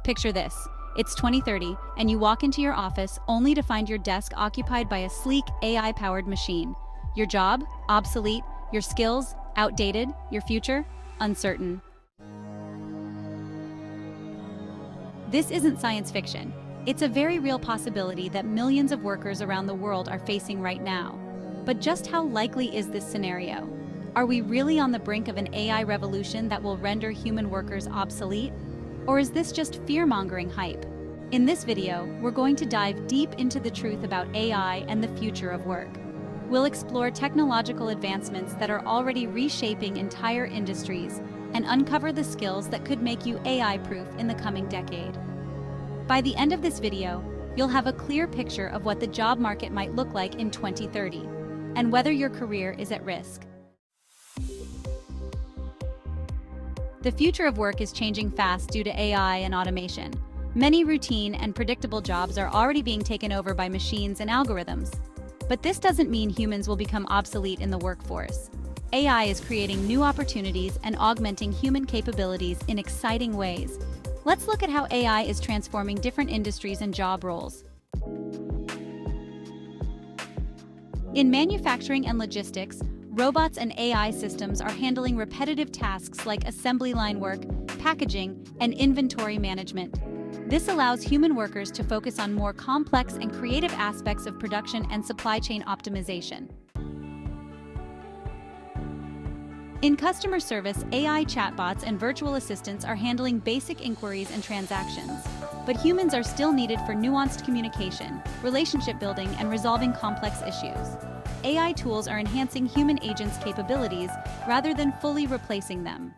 Picture this. It's 2030, and you walk into your office only to find your desk occupied by a sleek AI-powered machine. Your job? Obsolete. Your skills? Outdated. Your future? Uncertain. This isn't science fiction. It's a very real possibility that millions of workers around the world are facing right now. But just how likely is this scenario? Are we really on the brink of an AI revolution that will render human workers obsolete? Or is this just fear-mongering hype? In this video, we're going to dive deep into the truth about AI and the future of work. We'll explore technological advancements that are already reshaping entire industries and uncover the skills that could make you AI-proof in the coming decade. By the end of this video, you'll have a clear picture of what the job market might look like in 2030 and whether your career is at risk. The future of work is changing fast due to AI and automation. Many routine and predictable jobs are already being taken over by machines and algorithms. But this doesn't mean humans will become obsolete in the workforce. AI is creating new opportunities and augmenting human capabilities in exciting ways. Let's look at how AI is transforming different industries and job roles. In manufacturing and logistics, robots and AI systems are handling repetitive tasks like assembly line work, packaging, and inventory management. This allows human workers to focus on more complex and creative aspects of production and supply chain optimization. In customer service, AI chatbots and virtual assistants are handling basic inquiries and transactions. But humans are still needed for nuanced communication, relationship building, and resolving complex issues. AI tools are enhancing human agents' capabilities rather than fully replacing them.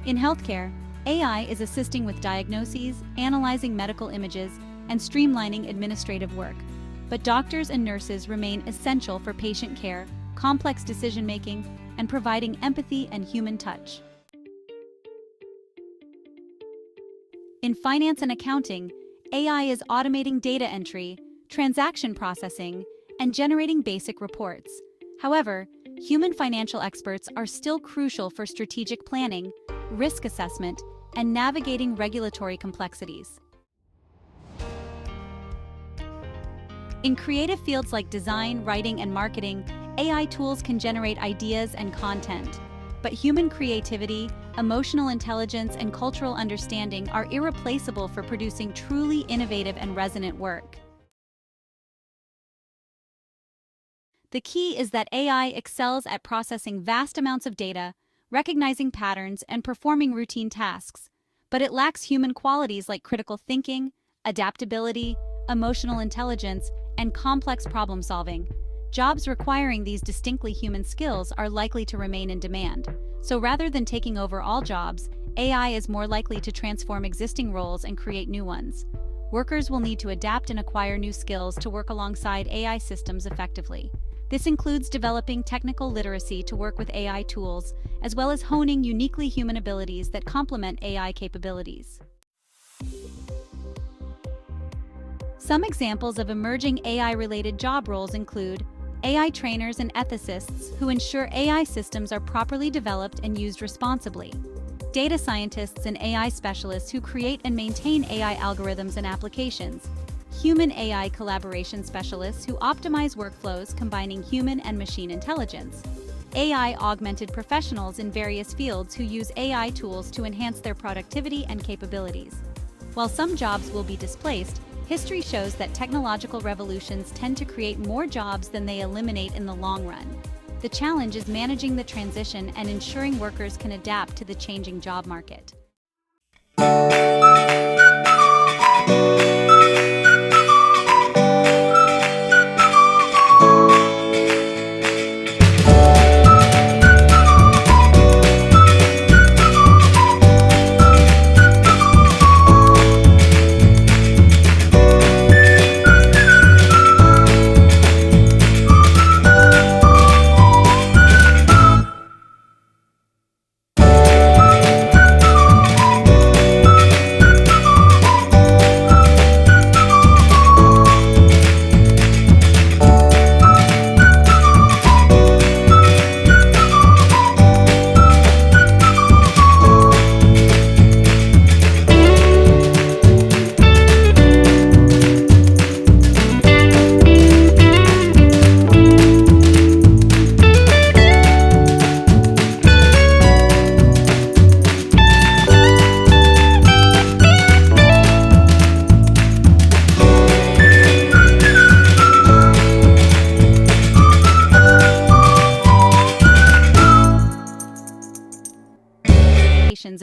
In healthcare, AI is assisting with diagnoses, analyzing medical images, and streamlining administrative work. But doctors and nurses remain essential for patient care, complex decision-making, and providing empathy and human touch. In finance and accounting, AI is automating data entry, transaction processing, and generating basic reports. However, human financial experts are still crucial for strategic planning, risk assessment, and navigating regulatory complexities. In creative fields like design, writing, and marketing, AI tools can generate ideas and content. But human creativity, emotional intelligence, and cultural understanding are irreplaceable for producing truly innovative and resonant work. The key is that AI excels at processing vast amounts of data, recognizing patterns, and performing routine tasks. But it lacks human qualities like critical thinking, adaptability, emotional intelligence, and complex problem-solving. Jobs requiring these distinctly human skills are likely to remain in demand. So rather than taking over all jobs, AI is more likely to transform existing roles and create new ones. Workers will need to adapt and acquire new skills to work alongside AI systems effectively. This includes developing technical literacy to work with AI tools, as well as honing uniquely human abilities that complement AI capabilities. Some examples of emerging AI-related job roles include AI trainers and ethicists who ensure AI systems are properly developed and used responsibly, data scientists and AI specialists who create and maintain AI algorithms and applications, human-AI collaboration specialists who optimize workflows combining human and machine intelligence, AI-augmented professionals in various fields who use AI tools to enhance their productivity and capabilities. While some jobs will be displaced, history shows that technological revolutions tend to create more jobs than they eliminate in the long run. The challenge is managing the transition and ensuring workers can adapt to the changing job market.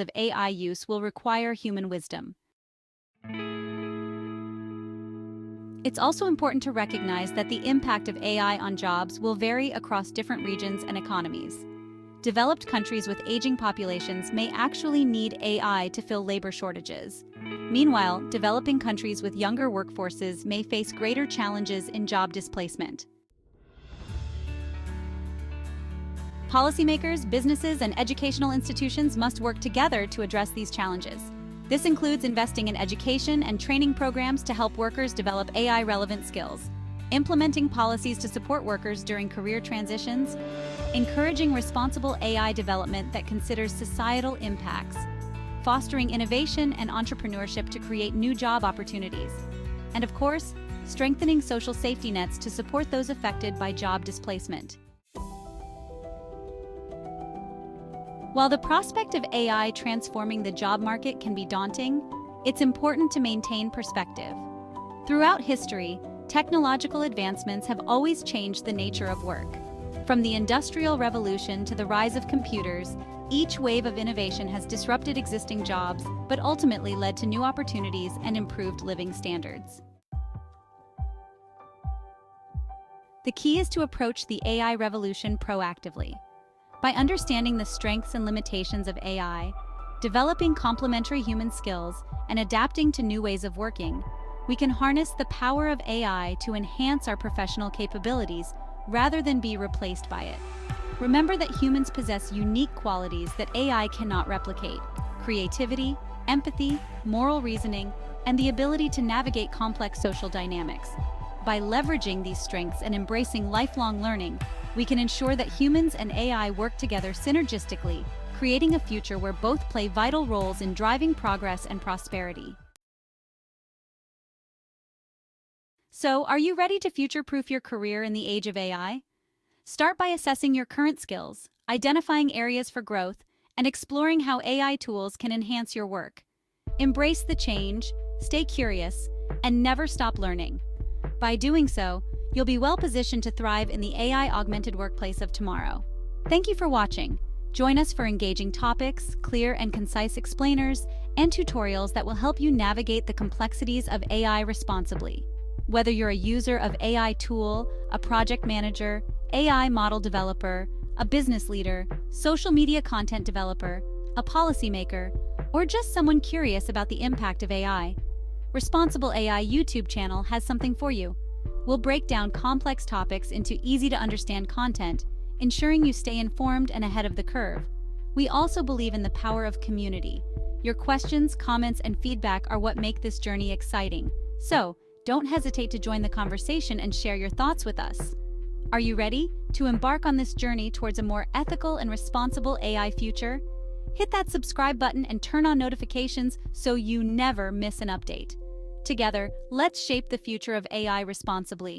of AI use will require human wisdom. It's also important to recognize that the impact of AI on jobs will vary across different regions and economies. Developed countries with aging populations may actually need AI to fill labor shortages. Meanwhile, developing countries with younger workforces may face greater challenges in job displacement. Policymakers, businesses, and educational institutions must work together to address these challenges. This includes investing in education and training programs to help workers develop AI-relevant skills, implementing policies to support workers during career transitions, encouraging responsible AI development that considers societal impacts, fostering innovation and entrepreneurship to create new job opportunities, and of course, strengthening social safety nets to support those affected by job displacement. While the prospect of AI transforming the job market can be daunting, it's important to maintain perspective. Throughout history, technological advancements have always changed the nature of work. From the Industrial Revolution to the rise of computers, each wave of innovation has disrupted existing jobs, but ultimately led to new opportunities and improved living standards. The key is to approach the AI revolution proactively. By understanding the strengths and limitations of AI, developing complementary human skills, and adapting to new ways of working, we can harness the power of AI to enhance our professional capabilities rather than be replaced by it. Remember that humans possess unique qualities that AI cannot replicate: creativity, empathy, moral reasoning, and the ability to navigate complex social dynamics. By leveraging these strengths and embracing lifelong learning, we can ensure that humans and AI work together synergistically, creating a future where both play vital roles in driving progress and prosperity. So, are you ready to future-proof your career in the age of AI? Start by assessing your current skills, identifying areas for growth, and exploring how AI tools can enhance your work. Embrace the change, stay curious, and never stop learning. By doing so, you'll be well positioned to thrive in the AI-augmented workplace of tomorrow. Thank you for watching. Join us for engaging topics, clear and concise explainers, and tutorials that will help you navigate the complexities of AI responsibly. Whether you're a user of AI tool, a project manager, AI model developer, a business leader, social media content developer, a policymaker, or just someone curious about the impact of AI, Responsible AI YouTube channel has something for you. We'll break down complex topics into easy-to-understand content, ensuring you stay informed and ahead of the curve. We also believe in the power of community. Your questions, comments, and feedback are what make this journey exciting. So, don't hesitate to join the conversation and share your thoughts with us. Are you ready to embark on this journey towards a more ethical and responsible AI future? Hit that subscribe button and turn on notifications so you never miss an update. Together, let's shape the future of AI responsibly.